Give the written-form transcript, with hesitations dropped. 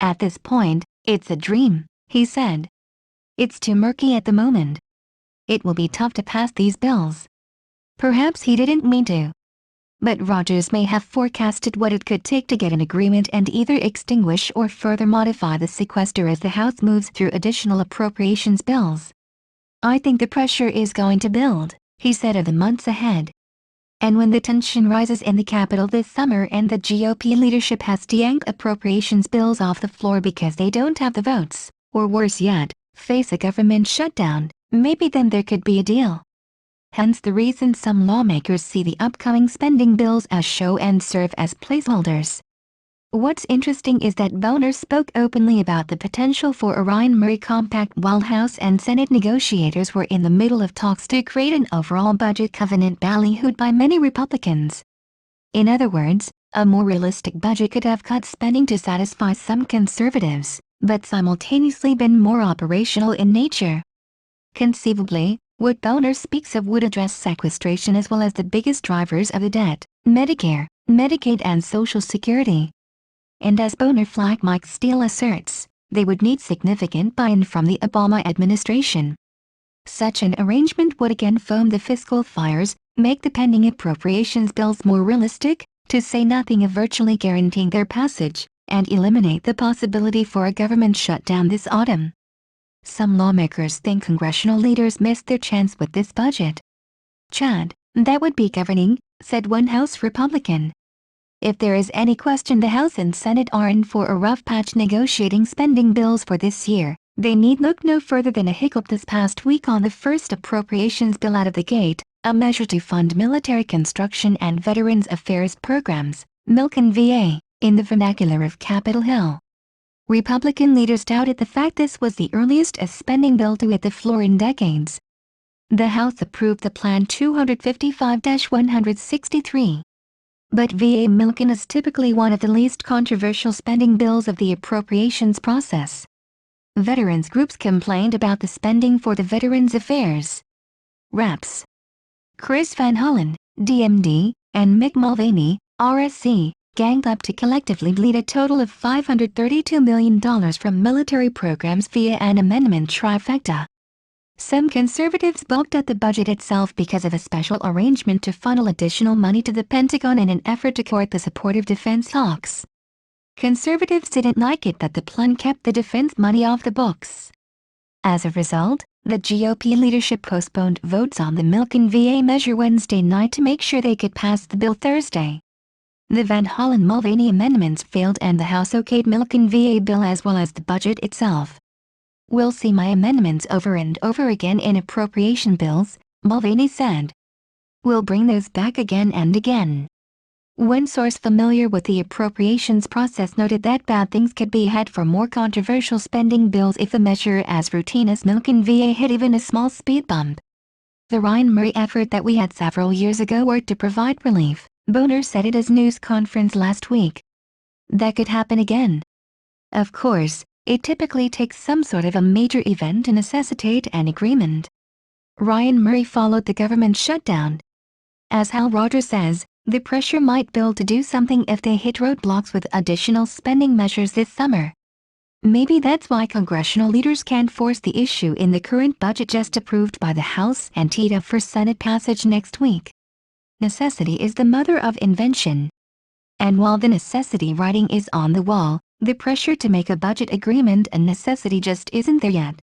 At this point, it's a dream, he said. It's too murky at the moment. It will be tough to pass these bills. Perhaps he didn't mean to. But Rogers may have forecasted what it could take to get an agreement and either extinguish or further modify the sequester as the House moves through additional appropriations bills. I think the pressure is going to build, he said, of the months ahead. And when the tension rises in the Capitol this summer and the GOP leadership has to yank appropriations bills off the floor because they don't have the votes, or worse yet, face a government shutdown, maybe then there could be a deal. Hence the reason some lawmakers see the upcoming spending bills as show and serve as placeholders. What's interesting is that Boehner spoke openly about the potential for a Ryan-Murray compact while House and Senate negotiators were in the middle of talks to create an overall budget covenant ballyhooed by many Republicans. In other words, a more realistic budget could have cut spending to satisfy some conservatives, but simultaneously been more operational in nature. Conceivably, what Boehner speaks of would address sequestration as well as the biggest drivers of the debt, Medicare, Medicaid and Social Security. And as Boehner flag Mike Steele asserts, they would need significant buy-in from the Obama administration. Such an arrangement would again foam the fiscal fires, make the pending appropriations bills more realistic, to say nothing of virtually guaranteeing their passage, and eliminate the possibility for a government shutdown this autumn. Some lawmakers think congressional leaders missed their chance with this budget. "Chad, that would be governing," said one House Republican. "If there is any question, the House and Senate are in for a rough patch negotiating spending bills for this year. They need look no further than a hiccup this past week on the first appropriations bill out of the gate, a measure to fund military construction and Veterans Affairs programs, milk and VA, in the vernacular of Capitol Hill." Republican leaders doubted the fact this was the earliest a spending bill to hit the floor in decades. The House approved the Plan 255-163. But VA milking is typically one of the least controversial spending bills of the appropriations process. Veterans groups complained about the spending for the Veterans Affairs. Reps. Chris Van Hollen, DMD, and Mick Mulvaney, RSC, ganged up to collectively bleed a total of $532 million from military programs via an amendment trifecta. Some conservatives balked at the budget itself because of a special arrangement to funnel additional money to the Pentagon in an effort to court the support of defense hawks. Conservatives didn't like it that the plan kept the defense money off the books. As a result, the GOP leadership postponed votes on the milk and VA measure Wednesday night to make sure they could pass the bill Thursday. The Van Hollen-Mulvaney amendments failed and the House okayed milk and VA bill as well as the budget itself. "We'll see my amendments over and over again in appropriation bills," Mulvaney said. "We'll bring those back again and again." One source familiar with the appropriations process noted that bad things could be ahead for more controversial spending bills if a measure as routine as milk and VA hit even a small speed bump. "The Ryan-Murray effort that we had several years ago worked to provide relief," Boehner said at his news conference last week. "That could happen again." Of course, it typically takes some sort of a major event to necessitate an agreement. Ryan-Murray followed the government shutdown. As Hal Rogers says, the pressure might build to do something if they hit roadblocks with additional spending measures this summer. Maybe that's why congressional leaders can't force the issue in the current budget just approved by the House and teed up for Senate passage next week. Necessity is the mother of invention. And while the necessity writing is on the wall, the pressure to make a budget agreement a necessity just isn't there yet.